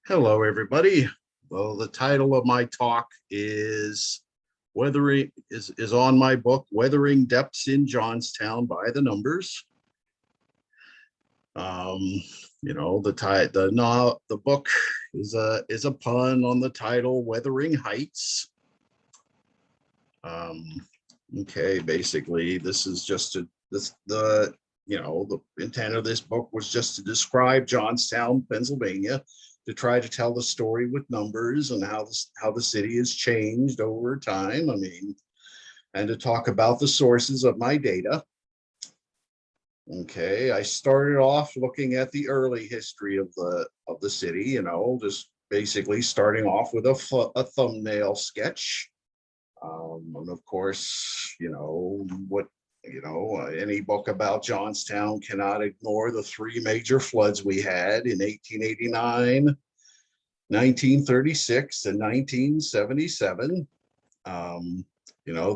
Hello, everybody. Well, the title of my talk is Weathering is on my book, Weathering Depths in Johnstown by the Numbers. Um, the book is a pun on the title Wuthering Heights. Okay, basically, this is just the intent of this book was just to describe Johnstown, Pennsylvania, to try to tell the story with numbers and how the city has changed over time. And to talk about the sources of my data. Okay, I started off looking at the early history of the city, just basically starting off with a thumbnail sketch. And of course, any book about Johnstown cannot ignore the three major floods we had in 1889, 1936, and 1977.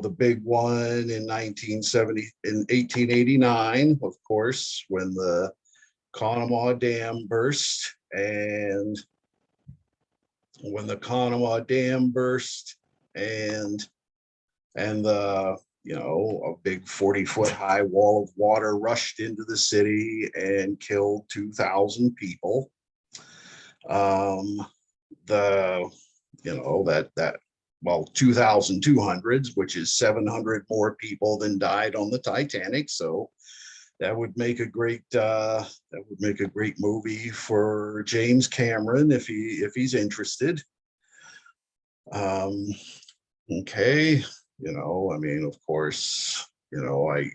The big one in 1889, of course, when the Conemaugh Dam burst, and a big 40-foot high wall of water rushed into the city and killed 2,000 people. The 2,200, which is 700 more people than died on the Titanic. So that would make a great movie for James Cameron if he's interested. Okay, of course, I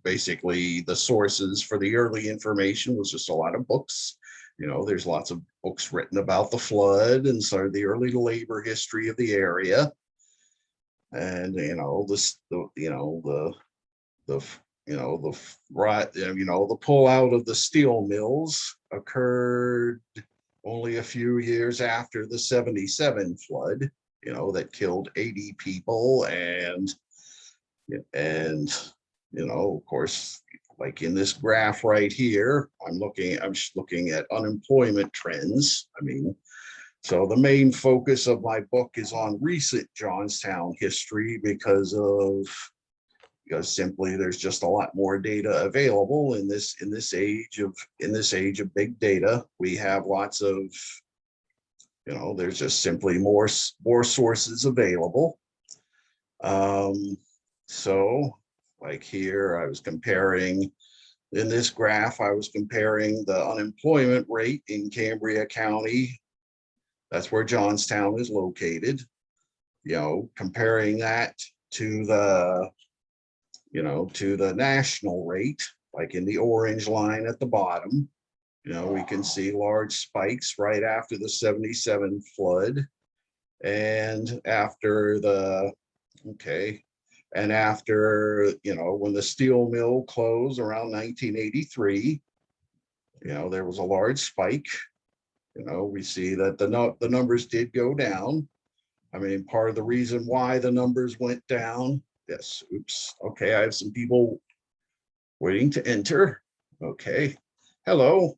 basically, the sources for the early information was just a lot of books. There's lots of books written about the flood and sort of the early labor history of the area. And the pullout of the steel mills occurred only a few years after the 77 flood, that killed 80 people. And of course, like in this graph right here, I'm just looking at unemployment trends. So the main focus of my book is on recent Johnstown history because simply there's just a lot more data available in this age of big data. We have lots of, there's just simply more sources available. So like here, in this graph, I was comparing the unemployment rate in Cambria County. That's where Johnstown is located. Comparing that to the national rate, like in the orange line at the bottom. We can see large spikes right after the 77 flood and after when the steel mill closed around 1983, there was a large spike. We see that the numbers did go down. Part of the reason why the numbers went down. Yes, oops. Okay, I have some people waiting to enter. Okay, hello.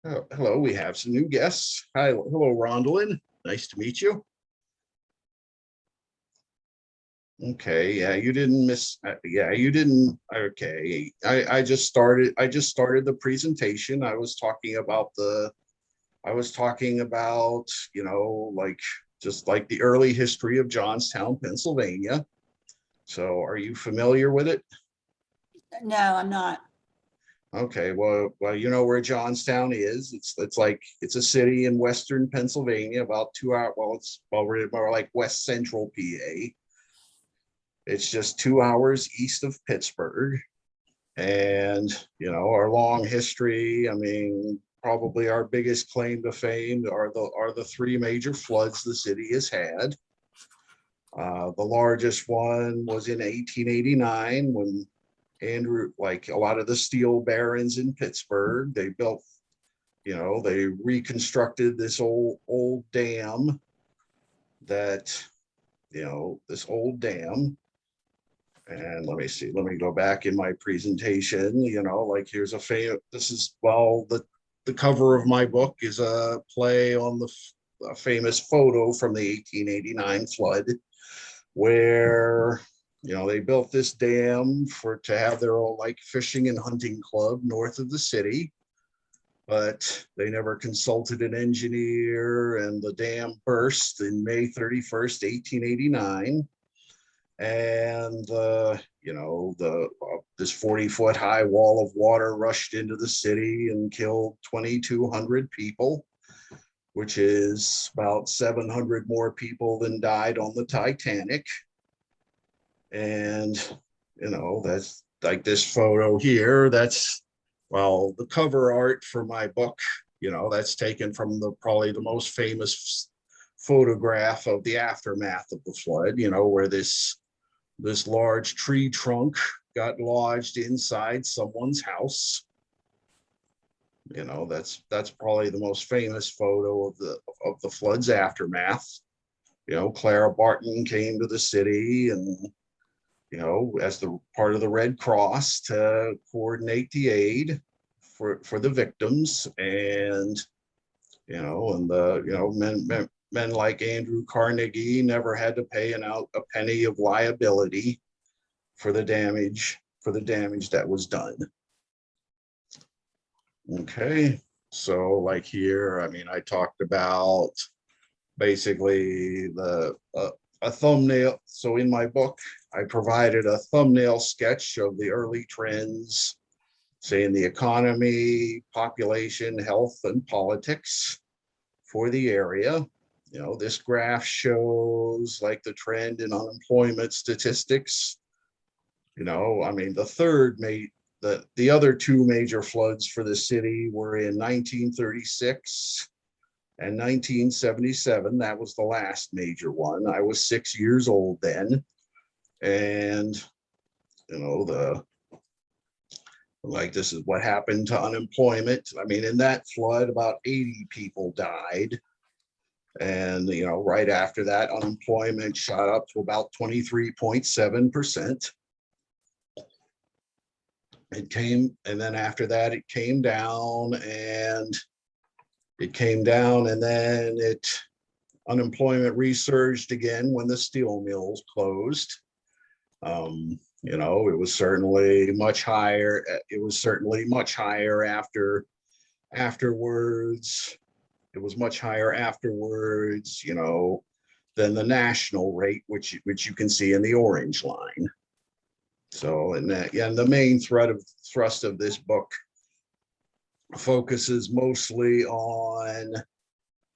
Oh, hello, we have some new guests. Hi, hello, Rondalyn. Nice to meet you. Okay, yeah, you didn't miss. Yeah, you didn't. Okay, I just started. The presentation. I was talking about, just like the early history of Johnstown, Pennsylvania. So are you familiar with it? No, I'm not. Okay, well, you know where Johnstown is. It's a city in western Pennsylvania, about 2 hours. Well, it's more like west central PA. It's just 2 hours east of Pittsburgh. And, our long history, probably our biggest claim to fame are the three major floods the city has had. The largest one was in 1889 when like a lot of the steel barons in Pittsburgh, they reconstructed this old dam and let me go back in my presentation. Here's this is, the cover of my book is a play on a famous photo from the 1889 flood, where they built this dam to have their own like fishing and hunting club north of the city, but they never consulted an engineer, and the dam burst in May 31st, 1889. And this 40-foot high wall of water rushed into the city and killed 2,200 people, which is about 700 more people than died on the Titanic. And that's like this photo here. That's the cover art for my book. That's taken from probably the most famous photograph of the aftermath of the flood. Where this large tree trunk got lodged inside someone's house. That's probably the most famous photo of the flood's aftermath. Clara Barton came to the city and as the part of the Red Cross to coordinate the aid for the victims. And men like Andrew Carnegie never had to pay a penny of liability for the damage that was done. Okay, so like here, I talked about basically a thumbnail. So in my book, I provided a thumbnail sketch of the early trends, say in the economy, population, health, and politics for the area. This graph shows like the trend in unemployment statistics. The other two major floods for the city were in 1936 and 1977. That was the last major one. I was 6 years old then. And, this is what happened to unemployment. In that flood, about 80 people died. And, right after that, unemployment shot up to about 23.7%. And then after that, it came down, and then unemployment resurged again when the steel mills closed. It was certainly much higher. It was certainly much higher afterwards. It was much higher afterwards, than the national rate, which you can see in the orange line. So, and the main thrust of this book focuses mostly on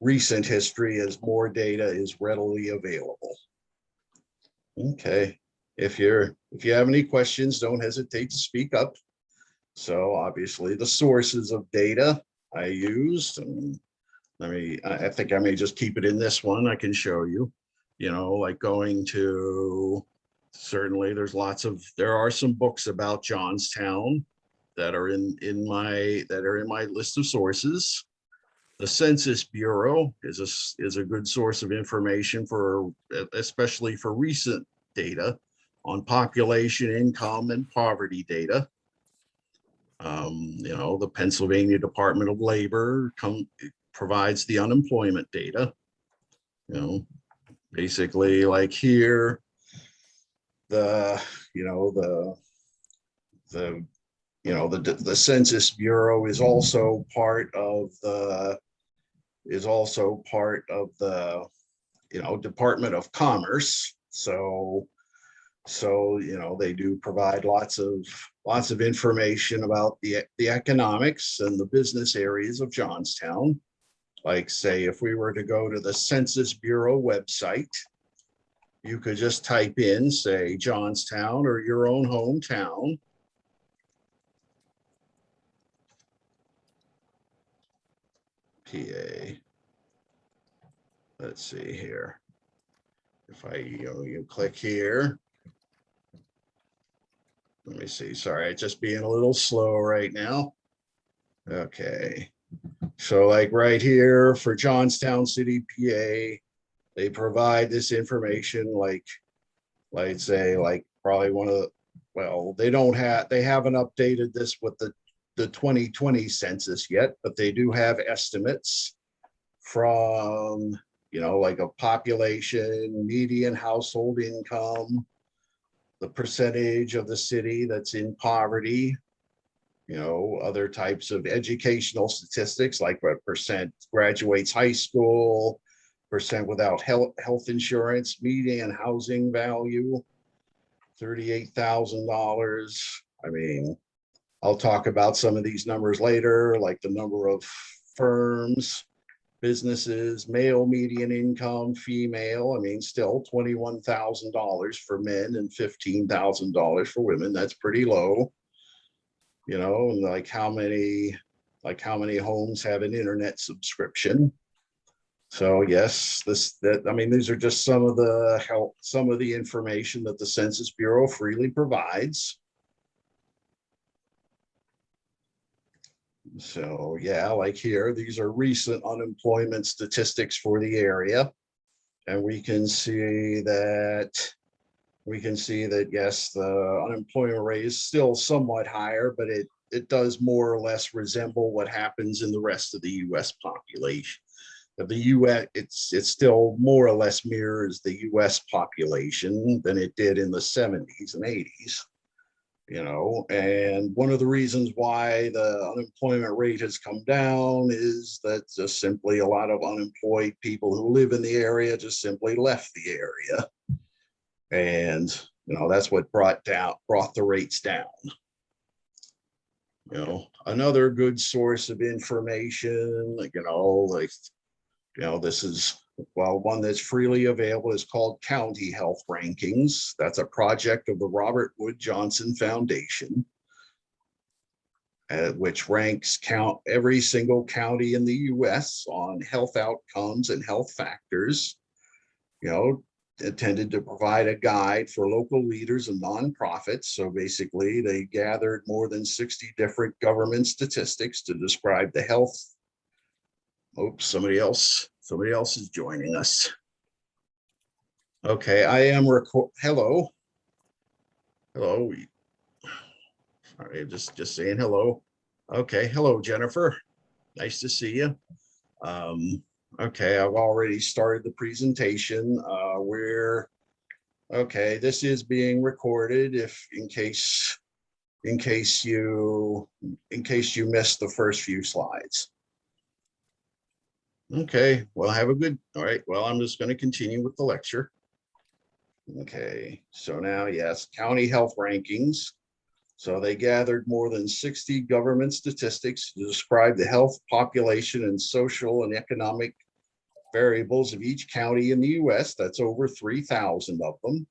recent history as more data is readily available. Okay, if you have any questions, don't hesitate to speak up. So obviously the sources of data I used, and I think I may just keep it in this one. I can show you, like going to, certainly there are some books about Johnstown that are in my list of sources. The Census Bureau is a good source of information especially for recent data on population, income, and poverty data. The Pennsylvania Department of Labor provides the unemployment data. Basically like here, the Census Bureau is also part of the Department of Commerce. So they do provide lots of information about the economics and the business areas of Johnstown. Like, say, if we were to go to the Census Bureau website, you could just type in, say, Johnstown or your own hometown. PA. Let's see here. If you click here. Let me see. Sorry, just being a little slow right now. Okay. So like right here for Johnstown City, PA, they provide this information like say like probably they haven't updated this with the 2020 census yet, but they do have estimates from, like a population, median household income, the percentage of the city that's in poverty, other types of educational statistics, like what percent graduates high school, percent without health insurance, median housing value, $38,000. I mean, I'll talk about some of these numbers later, like the number of firms, businesses, male median income, female. I mean, still $21,000 for men and $15,000 for women. That's pretty low, and like how many homes have an internet subscription. So yes, these are just some of the information that the Census Bureau freely provides. So yeah, like here, these are recent unemployment statistics for the area. And we can see that yes, the unemployment rate is still somewhat higher, but it does more or less resemble what happens in the rest of the US population. Of the US, it still more or less mirrors the US population than it did in the 70s and 80s. And one of the reasons why the unemployment rate has come down is that just simply a lot of unemployed people who live in the area just simply left the area. And, that's what brought the rates down. Another good source of information, this is, one that's freely available is called County Health Rankings. That's a project of the Robert Wood Johnson Foundation, which ranks every single county in the US on health outcomes and health factors, intended to provide a guide for local leaders and nonprofits. So basically, they gathered more than 60 different government statistics to describe the health. Oops, somebody else is joining us. Okay, I am hello. All right, just saying hello. Okay, hello, Jennifer. Nice to see you. Okay, I've already started the presentation. Okay, this is being recorded in case you missed the first few slides. Okay, well, all right, well, I'm just going to continue with the lecture. Okay, so now, yes, county health rankings. So they gathered more than 60 government statistics to describe the health, population, and social and economic variables of each county in the US. That's over 3,000 of them.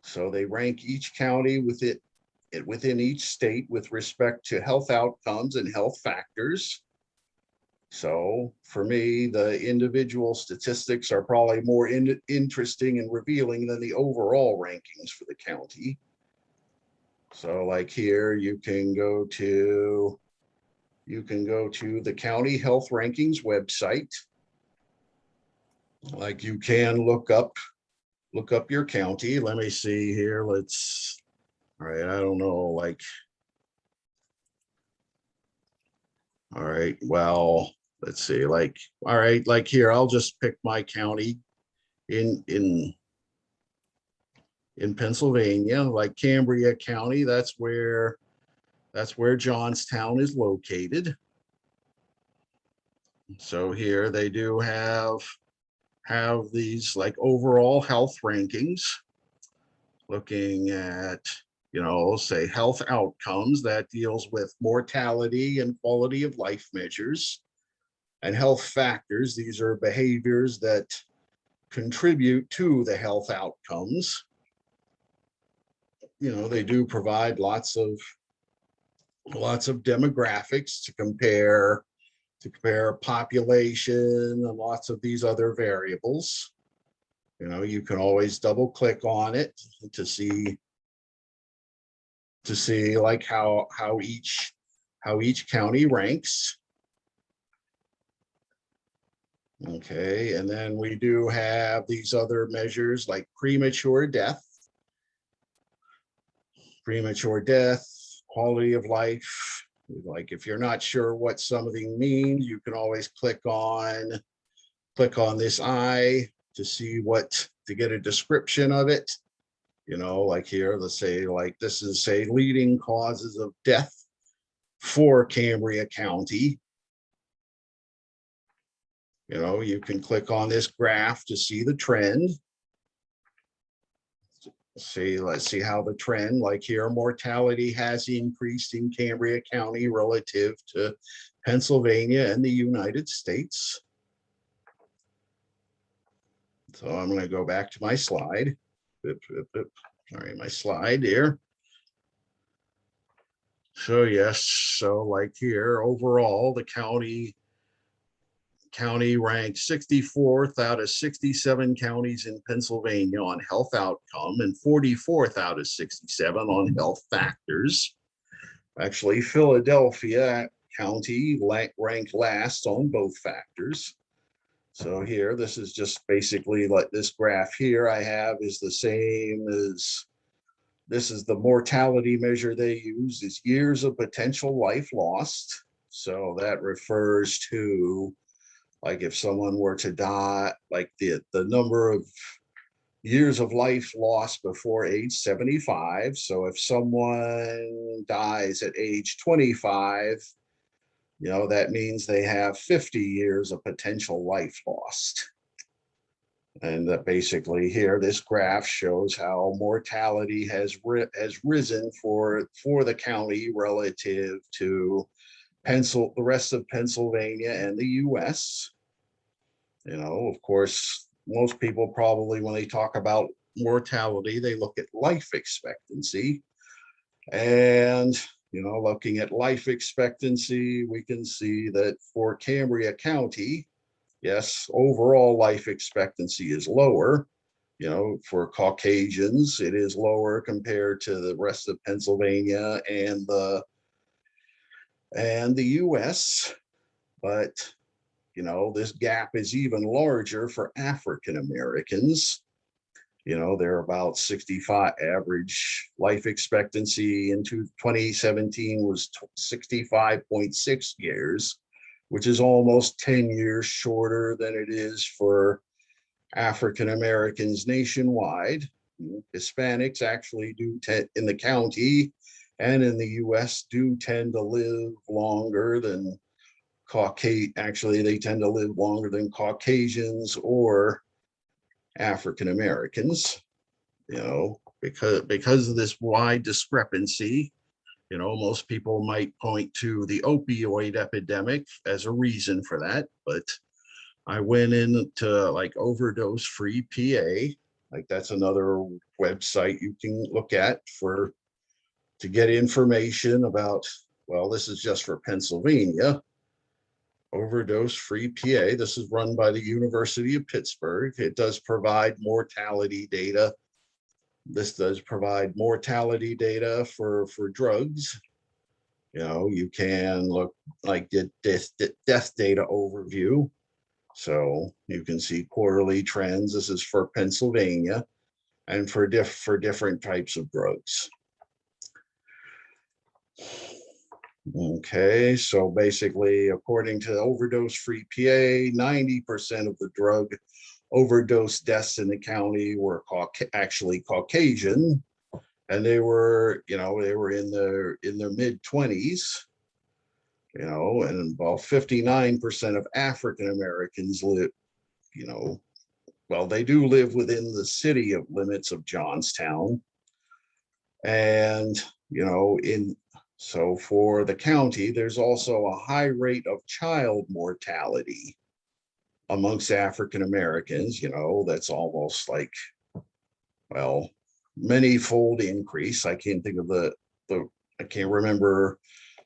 So they rank each county within each state with respect to health outcomes and health factors. So for me, the individual statistics are probably more interesting and revealing than the overall rankings for the county. So like here, you can go to the County Health Rankings website. Like you can look up your county. Let me see here. All right, I don't know, all right, well, let's see, all right, like here, I'll just pick my county in Pennsylvania, like Cambria County. That's where Johnstown is located. So here they do have these like overall health rankings, looking at, say health outcomes. That deals with mortality and quality of life measures. And health factors, these are behaviors that contribute to the health outcomes. They do provide lots of demographics to compare population and lots of these other variables. You can always double click on it to see like how each county ranks. Okay, and then we do have these other measures like premature death, quality of life, Like if you're not sure what something means, you can always click on this eye to see to get a description of it. Like here, let's say like this is say leading causes of death for Cambria County. You can click on this graph to see the trend. Let's see how the trend, like here, mortality has increased in Cambria County relative to Pennsylvania and the United States. So I'm going to go back to my slide. Sorry, my slide here. So yes, so like here, overall, the county ranked 64th out of 67 counties in Pennsylvania on health outcome and 44th out of 67 on health factors. Actually, Philadelphia County ranked last on both factors. So here, this is just basically like this graph here I have is the same as, this is the mortality measure they use, is years of potential life lost. So that refers to like if someone were to die, like the number of years of life lost before age 75. So if someone dies at age 25, that means they have 50 years of potential life lost. And that basically here, this graph shows how mortality has risen for the county relative to the rest of Pennsylvania and the US. Of course, most people probably, when they talk about mortality, they look at life expectancy. And, looking at life expectancy, we can see that for Cambria County, yes, overall life expectancy is lower. For Caucasians, it is lower compared to the rest of Pennsylvania and the US. But this gap is even larger for African Americans. They're about 65. Average life expectancy in 2017 was 65.6 years, which is almost 10 years shorter than it is for African Americans nationwide. Hispanics actually in the county and in the US do tend to live longer than actually, they tend to live longer than Caucasians or African Americans, because of this wide discrepancy. Most people might point to the opioid epidemic as a reason for that, but I went into like Overdose Free PA, like that's another website you can look at to get information about, well, this is just for Pennsylvania. Overdose Free PA. This is run by the University of Pittsburgh. It does provide mortality data. This does provide mortality data for drugs. You can look like the death data overview. So you can see quarterly trends. This is for Pennsylvania and for different types of drugs. Okay, so basically, according to Overdose Free PA, 90% of the drug overdose deaths in the county were actually Caucasian, and they were in their mid-20s, and about 59% of African Americans live, well, they do live within the city of limits of Johnstown, and so for the county, there's also a high rate of child mortality amongst African Americans. That's almost like, well, many-fold increase. I can't think of I can't remember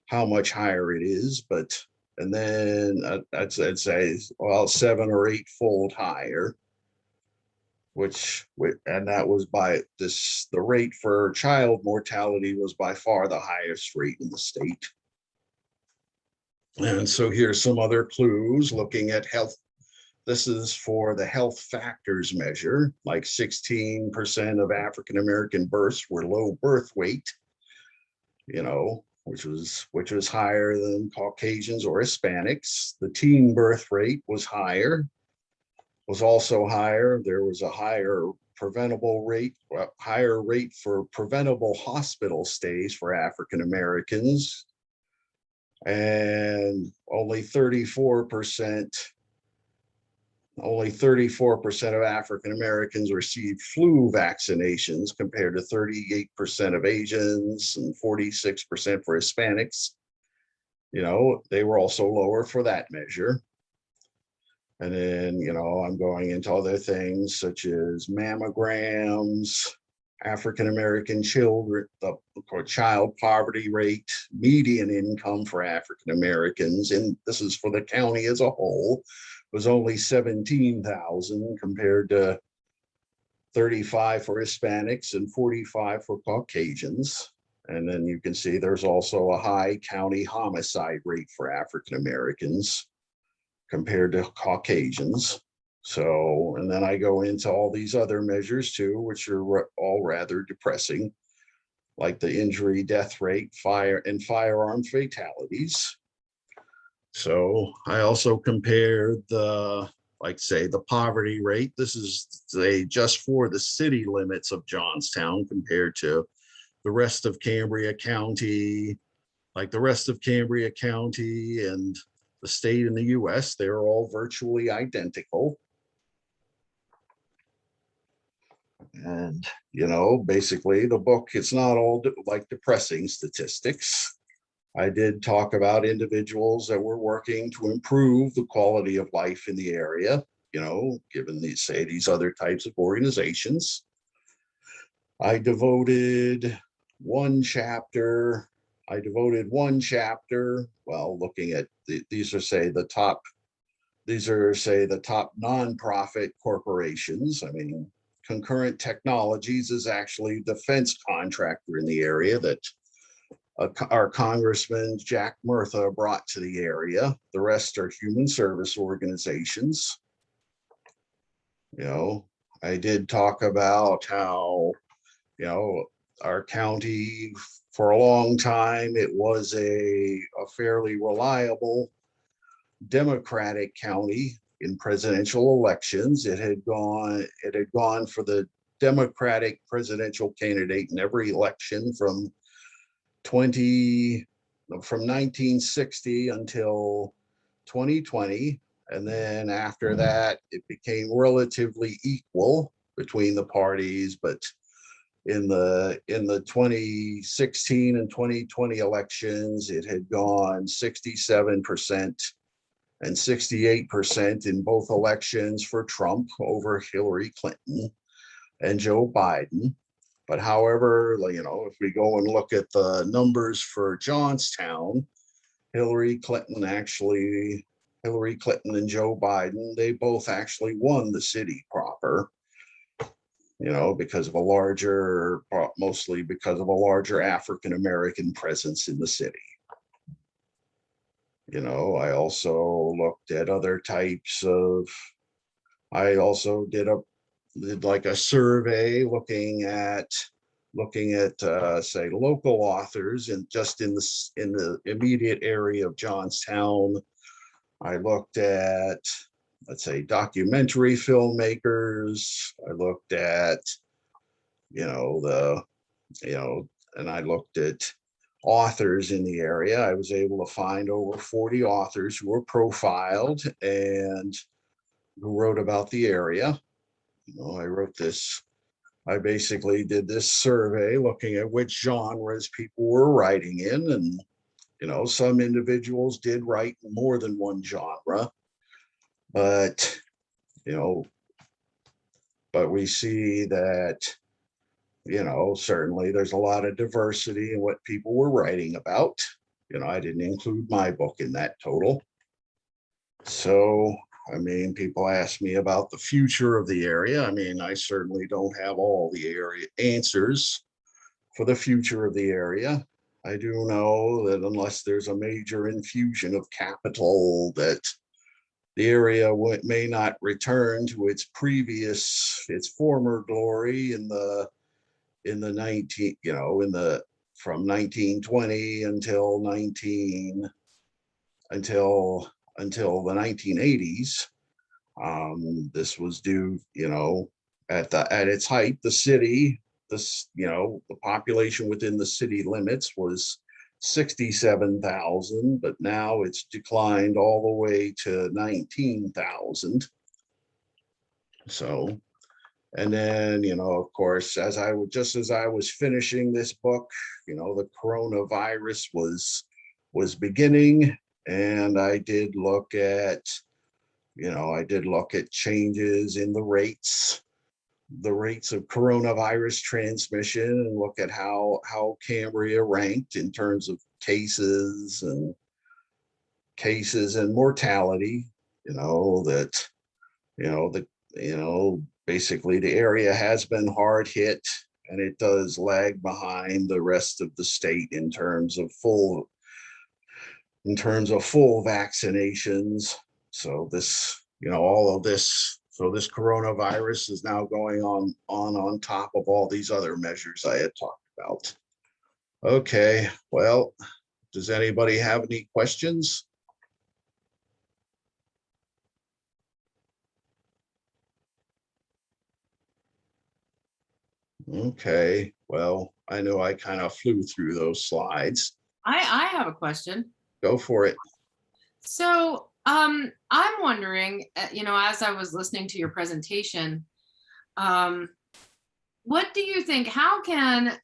how much higher it is, but, and then I'd say, well, 7 or 8-fold higher, and that was the rate for child mortality was by far the highest rate in the state. And so here's some other clues looking at health. This is for the health factors measure, like 16% of African American births were low birth weight. which was higher than Caucasians or Hispanics. The teen birth rate was also higher. There was a higher rate for preventable hospital stays for African Americans, and only 34% of African Americans received flu vaccinations compared to 38% of Asians and 46% for Hispanics. They were also lower for that measure. And then, I'm going into other things such as mammograms, African American children, the child poverty rate, median income for African Americans, and this is for the county as a whole, was only 17,000 compared to 35 for Hispanics and 45 for Caucasians. And then you can see there's also a high county homicide rate for African Americans compared to Caucasians. So, and then I go into all these other measures too, which are all rather depressing, like the injury death rate, firearm fatalities. So I also compared the poverty rate. This is just for the city limits of Johnstown compared to the rest of Cambria County, and the state in the US. They're all virtually identical. And, basically the book, it's not all like depressing statistics. I did talk about individuals that were working to improve the quality of life in the area, given these other types of organizations. I devoted one chapter, looking at these are the top nonprofit corporations. I mean, Concurrent Technologies is actually a defense contractor in the area that our Congressman Jack Murtha brought to the area. The rest are human service organizations. I did talk about how, our county, for a long time, it was a fairly reliable Democratic county in presidential elections. It had gone for the Democratic presidential candidate in every election from 1960 until 2020. And then after that, it became relatively equal between the parties. But in the 2016 and 2020 elections, it had gone 67% and 68% in both elections for Trump over Hillary Clinton and Joe Biden. But however, if we go and look at the numbers for Johnstown, Hillary Clinton and Joe Biden, they both actually won the city proper, mostly because of a larger African-American presence in the city. I also looked at other types of, I also did like a survey looking at say local authors and just in the immediate area of Johnstown. I looked at, let's say, documentary filmmakers. I looked at, and I looked at authors in the area. I was able to find over 40 authors who were profiled and who wrote about the area. I basically did this survey looking at which genres people were writing in, and some individuals did write more than one genre, but we see that certainly there's a lot of diversity in what people were writing about. I didn't include my book in that total. So people ask me about the future of the area. I certainly don't have all the area answers for the future of the area. I do know that unless there's a major infusion of capital, that the area may not return to its former glory in the from 1920 until the 1980s. This was due, at its height, the city, the population within the city limits was 67,000, but now it's declined all the way to 19,000. So, and then, of course, as I was finishing this book, the coronavirus was beginning, and I did look at changes in the rates of coronavirus transmission, and look at how Cambria ranked in terms of cases and mortality. That basically the area has been hard hit, and it does lag behind the rest of the state in terms of full vaccinations. So this coronavirus is now going on top of all these other measures I had talked about. Okay, well, does anybody have any questions? Okay, well, I know I kind of flew through those slides. I have a question. Go for it. So I'm wondering, as I was listening to your presentation, what do you think, how can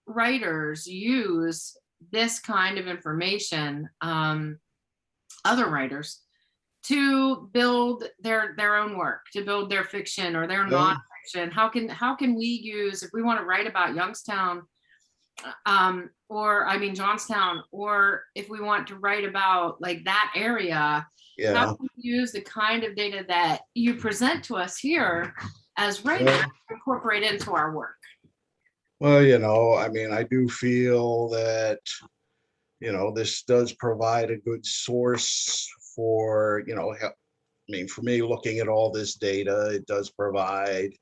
writers use this kind of information, other writers, to build their own work, to build their fiction or their nonfiction? How can we use, if we want to write about Youngstown, Johnstown, or if we want to write about like that area, how can we use the kind of data that you present to us here as writers to incorporate into our work? Well, I do feel that, this does provide a good source for, for me, looking at all this data, it does provide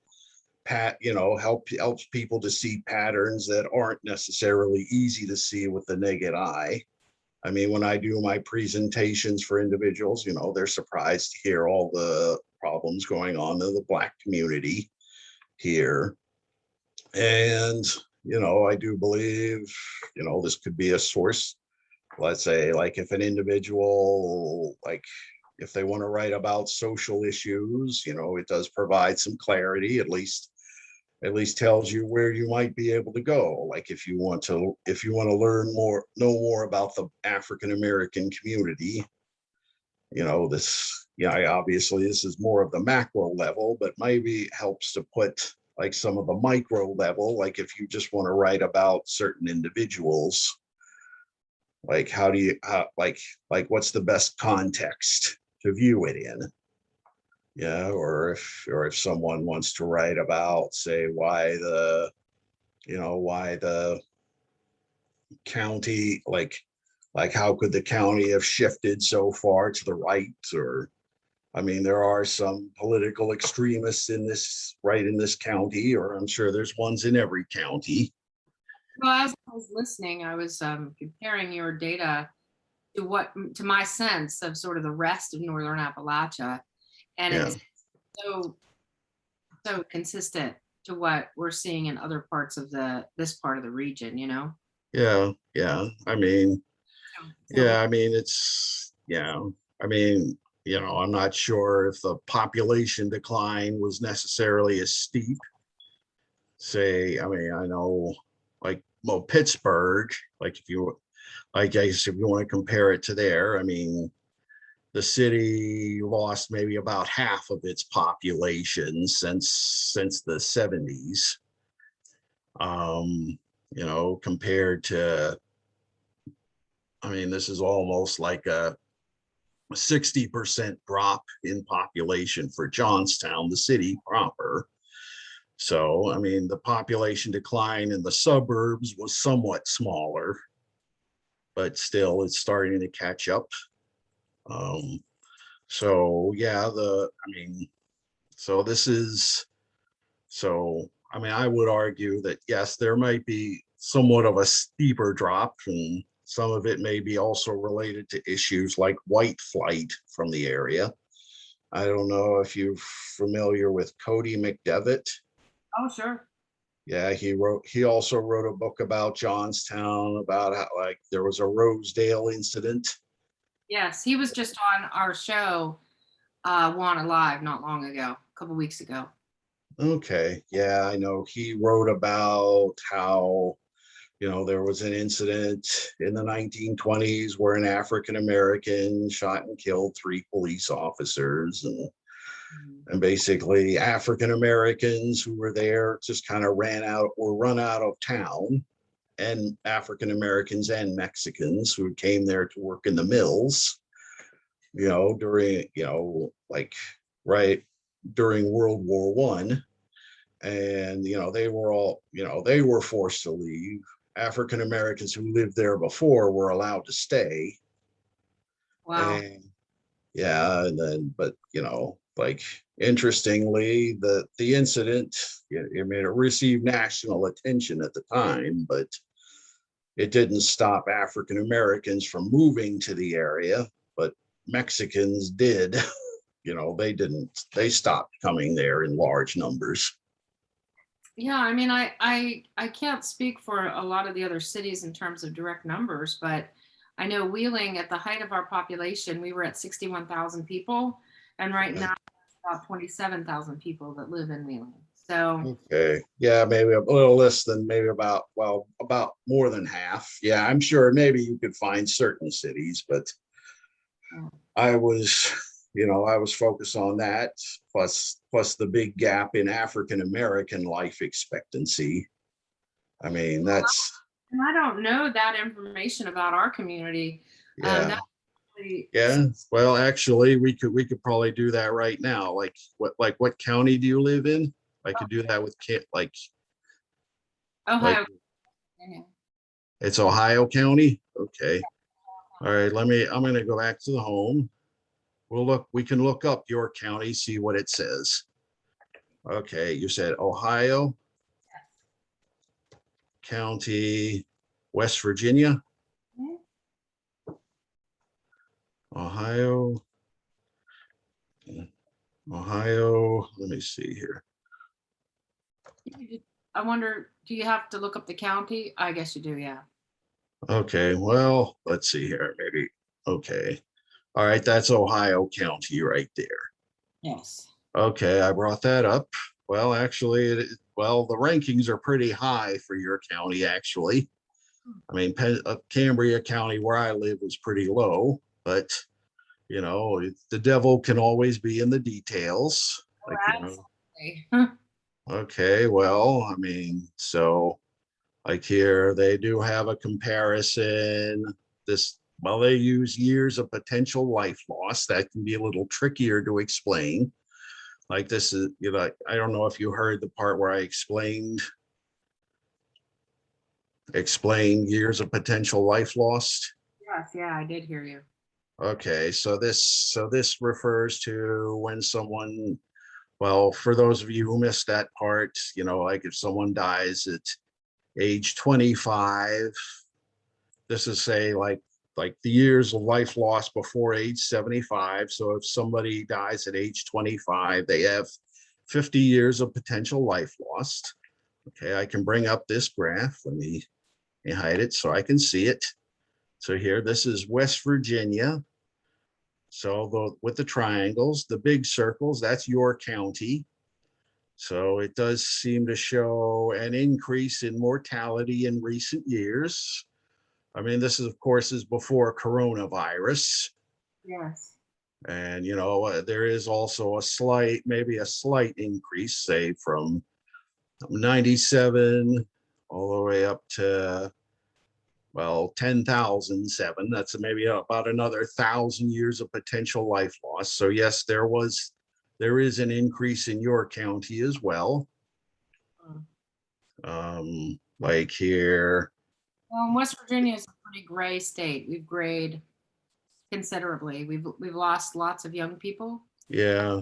helps people to see patterns that aren't necessarily easy to see with the naked eye. I mean, when I do my presentations for individuals, they're surprised to hear all the problems going on in the Black community here. And, I do believe, this could be a source. Let's say, like, if an individual, like, if they want to write about social issues, it does provide some clarity, at least tells you where you might be able to go. Like, if you want to know more about the African American community, obviously this is more of the macro level, but maybe it helps to put like some of the micro level, like if you just want to write about certain individuals, like what's the best context to view it in? Yeah, or if someone wants to write about, say, why the county, like how could the county have shifted so far to the right? Or, there are some political extremists in this county, or I'm sure there's ones in every county. Well, as I was listening, I was comparing your data to my sense of sort of the rest of Northern Appalachia. And it's so consistent to what we're seeing in other parts of this part of the region, Yeah. I'm not sure if the population decline was necessarily as steep. Say, I know, like, Pittsburgh, like, if you want to compare it to there, the city lost maybe about half of its population since the 70s. Compared to, this is almost like a 60% drop in population for Johnstown, the city proper. So, the population decline in the suburbs was somewhat smaller, but still it's starting to catch up. I would argue that, yes, there might be somewhat of a steeper drop, and some of it may be also related to issues like white flight from the area. I don't know if you're familiar with Cody McDevitt. Oh, sure. Yeah, he also wrote a book about Johnstown, about how like there was a Rosedale incident. Yes, he was just on our show, Wanted Live, not long ago, a couple weeks ago. Okay, yeah, I know he wrote about how, there was an incident in the 1920s where an African American shot and killed 3 police officers, and basically African Americans who were there just kind of were run out of town, and African Americans and Mexicans who came there to work in the mills, during, like right during World War One. And, they were forced to leave. African Americans who lived there before were allowed to stay. Wow. And yeah, and then, but, like, interestingly, the incident, I mean, it received national attention at the time, but it didn't stop African Americans from moving to the area, but Mexicans did. They stopped coming there in large numbers. Yeah, I mean, I can't speak for a lot of the other cities in terms of direct numbers, but I know Wheeling, at the height of our population, we were at 61,000 people, and right now about 27,000 people that live in Wheeling. So Okay, yeah, maybe a little less than, maybe about more than half. Yeah, I'm sure maybe you could find certain cities, but yeah. I was focused on that, plus the big gap in African American life expectancy. I mean, that's, And I don't know that information about our community. yeah. That really, Yeah, well, actually, we could probably do that right now. What county do you live in? I could do that with like Ohio. it's Ohio County. Okay. All right, I'm gonna go back to the home. We can look up your county, see what it says. Okay, you said Ohio County, West Virginia, Ohio, let me see here. I wonder, do you have to look up the county? I guess you do, yeah. Okay, well, let's see here, maybe. Okay. All right, that's Ohio County right there. Yes. Okay, I brought that up. Well, actually, the rankings are pretty high for your county, actually. I mean, Cambria County, where I live, was pretty low, but the devil can always be in the details. Like, Absolutely. okay, well, I mean, so like here, they do have a comparison. They use years of potential life loss. That can be a little trickier to explain. Like this is, I don't know if you heard the part where I explained years of potential life lost. Yes, yeah, I did hear you. Okay, so this refers to when someone, well, for those of you who missed that part, like if someone dies at age 25, this is say like the years of life lost before age 75. So if somebody dies at age 25, they have 50 years of potential life lost. Okay, I can bring up this graph. Let me hide it so I can see it. So here, this is West Virginia. So with the triangles, the big circles, that's your county. So it does seem to show an increase in mortality in recent years. I mean, this is, of course, is before coronavirus. Yes. And, there is also maybe a slight increase, say from 97 all the way up to, well, 10,007. That's maybe about another 1,000 years of potential life loss. So yes, there is an increase in your county as well. Like here. Well, West Virginia is a pretty gray state. We've grayed considerably. We've lost lots of young people Yeah,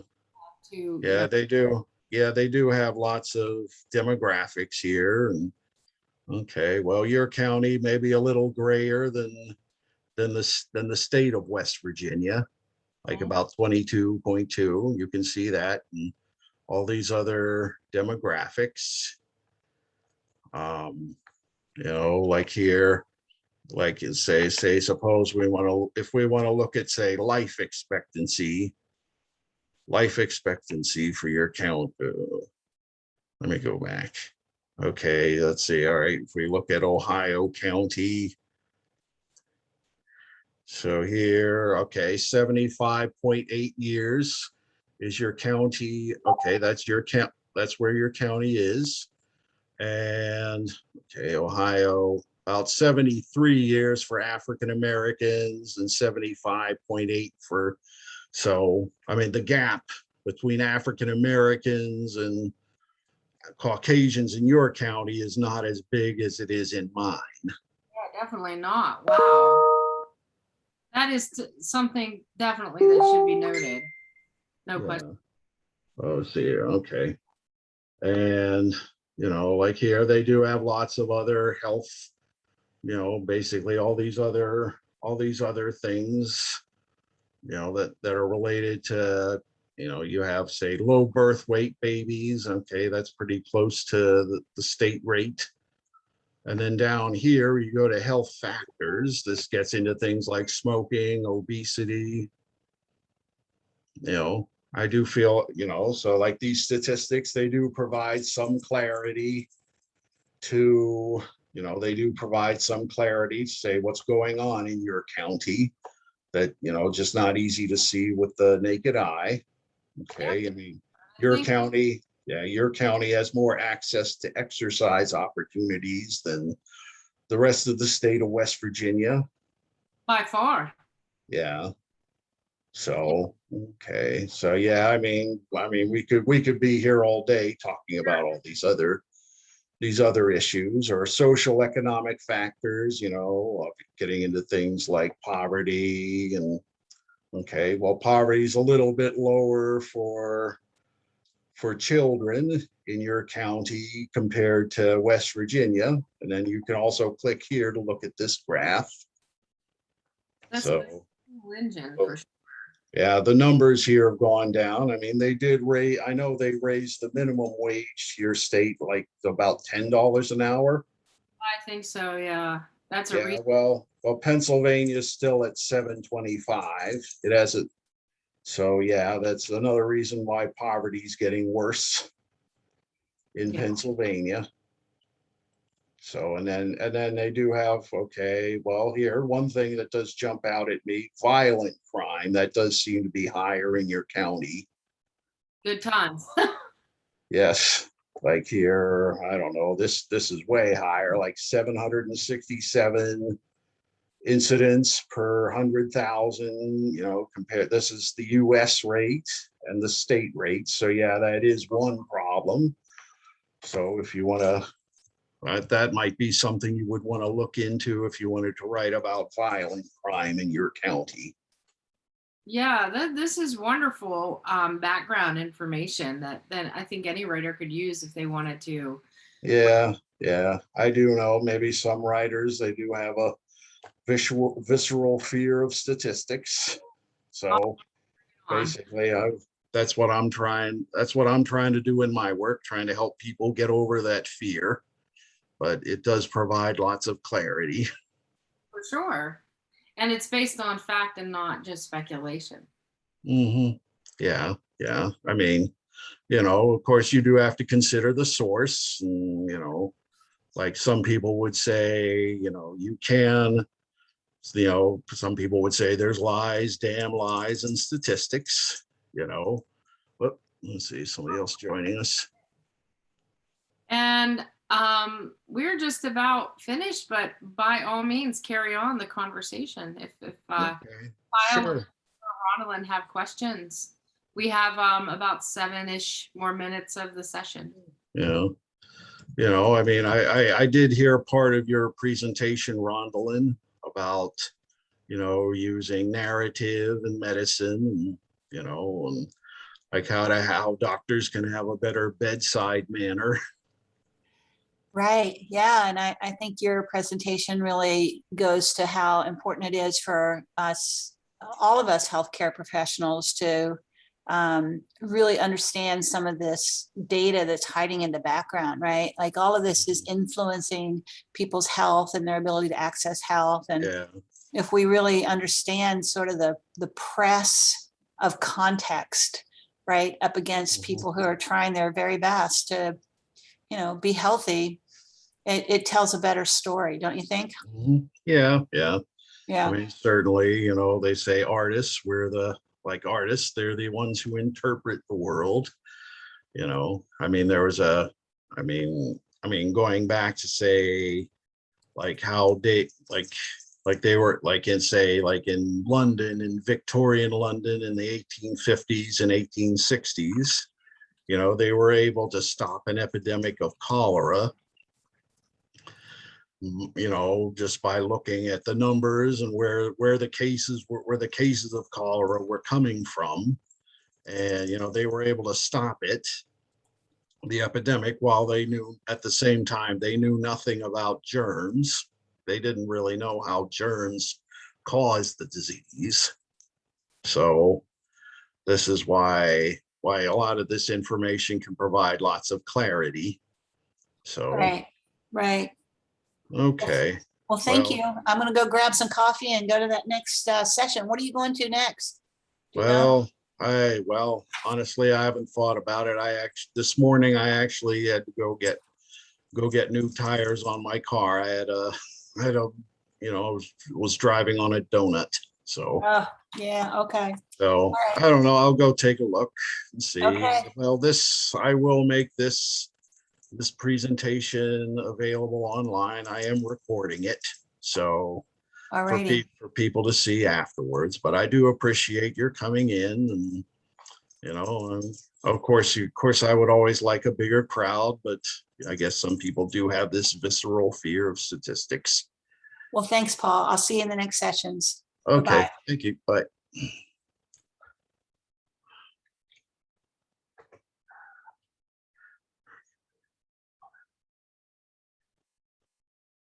to, yeah, they do. Yeah, they do have lots of demographics here, and Okay, well, your county may be a little grayer than the state of West Virginia, like Okay. about 22.2. You can see that, and all these other demographics. Um, like here, like you say, suppose we want to, if we want to look at, say, life expectancy for your count. Let me go back. Okay, let's see. All right, if we look at Ohio County, so here, okay, 75.8 years is your county. Okay, that's your count. That's where your county is. And okay, Ohio, about 73 years for African Americans and 75.8 for, so I mean, the gap between African Americans and Caucasians in your county is not as big as it is in mine. Yeah, definitely not. Wow. That is something definitely that should be noted. No question. Yeah. Oh, see here. Okay. And, like here, they do have lots of other health, basically all these other things, that are related to, you have, say, low birth weight babies. Okay, that's pretty close to the state rate. And then down here, you go to health factors. This gets into things like smoking, obesity. I do feel, so like these statistics, they do provide some clarity to, they do provide some clarity to say what's going on in your county that, just not easy to see with the naked eye. Okay, I mean, your think- county, yeah, your county has more access to exercise opportunities than the rest of the state of West Virginia. By far. Yeah. So, okay. So yeah, I mean, we could be here all day talking about all these other issues or social economic factors, getting into things like poverty and okay, well, poverty is a little bit lower for children in your county compared to West Virginia. And then you can also click here to look at this graph. That's So, religion oh, for sure. yeah, the numbers here have gone down. I mean, they did raise, I know they raised the minimum wage to your state like about $10 an hour. I think so, yeah. That's a Yeah, reason. well, Pennsylvania is still at 7.25. It hasn't. So yeah, that's another reason why poverty is getting worse in Yeah. Pennsylvania. So, and then they do have, okay, well, here, one thing that does jump out at me, violent crime, that does seem to be higher in your county. Good times. Yes, like here, I don't know, this is way higher, like 767 incidents per 100,000, compared, this is the US rate and the state rate. So yeah, that is one problem. So if you want to, that might be something you would want to look into if you wanted to write about violent crime in your county. Yeah, this is wonderful background information that I think any writer could use if they wanted to. Yeah, I do know maybe some writers, they do have a visceral fear of statistics. So basically, that's what I'm trying to do in my work, trying to help people get over that fear. But it does provide lots of clarity. For sure. And it's based on fact and not just speculation. Mm-hmm. Yeah. I mean, of course, you do have to consider the source. And, like some people would say, you can, some people would say there's lies, damn lies, and statistics, But let's see, somebody else joining us. And we're just about finished, but by all means, carry on the conversation. If Okay, Kyle sure. or Ronaldin have questions, we have about 7-ish more minutes of the session. I mean, I did hear part of your presentation, Rondalyn, about, using narrative in medicine, and like how doctors can have a better bedside manner. Right. Yeah. And I think your presentation really goes to how important it is for us, all of us healthcare professionals to really understand some of this data that's hiding in the background, right? Like all of this is influencing people's health and their ability to access health. And Yeah. if we really understand sort of the press of context, right, up against people who are trying their very best to, be healthy, it tells a better story, don't you think? Mhm. Yeah, yeah. I Yeah. mean, certainly, they say artists, like artists, they're the ones who interpret the world. I mean, there was going back to say, like how they were like in say, like in London, in Victorian London in the 1850s and 1860s, they were able to stop an epidemic of cholera, just by looking at the numbers and where the cases of cholera were coming from. And, they were able to stop the epidemic, while they knew at the same time, they knew nothing about germs. They didn't really know how germs caused the disease. So this is why a lot of this information can provide lots of clarity. So, Right. Right. okay. Well, thank Well, you. I'm going to go grab some coffee and go to that next session. What are you going to next? Do you know? honestly, I haven't thought about it. This morning I actually had to go get new tires on my car. I had a, was driving on a donut. So, Oh, yeah. Okay. so All I right. don't know. I'll go take a look and see. Okay. Well, I will make this presentation available online. I am recording it. So All righty. for people to see afterwards, but I do appreciate your coming in, and of course I would always like a bigger crowd, but I guess some people do have this visceral fear of statistics. Well, thanks, Paul. I'll see you in the next sessions. Okay, Bye-bye. thank you. Bye.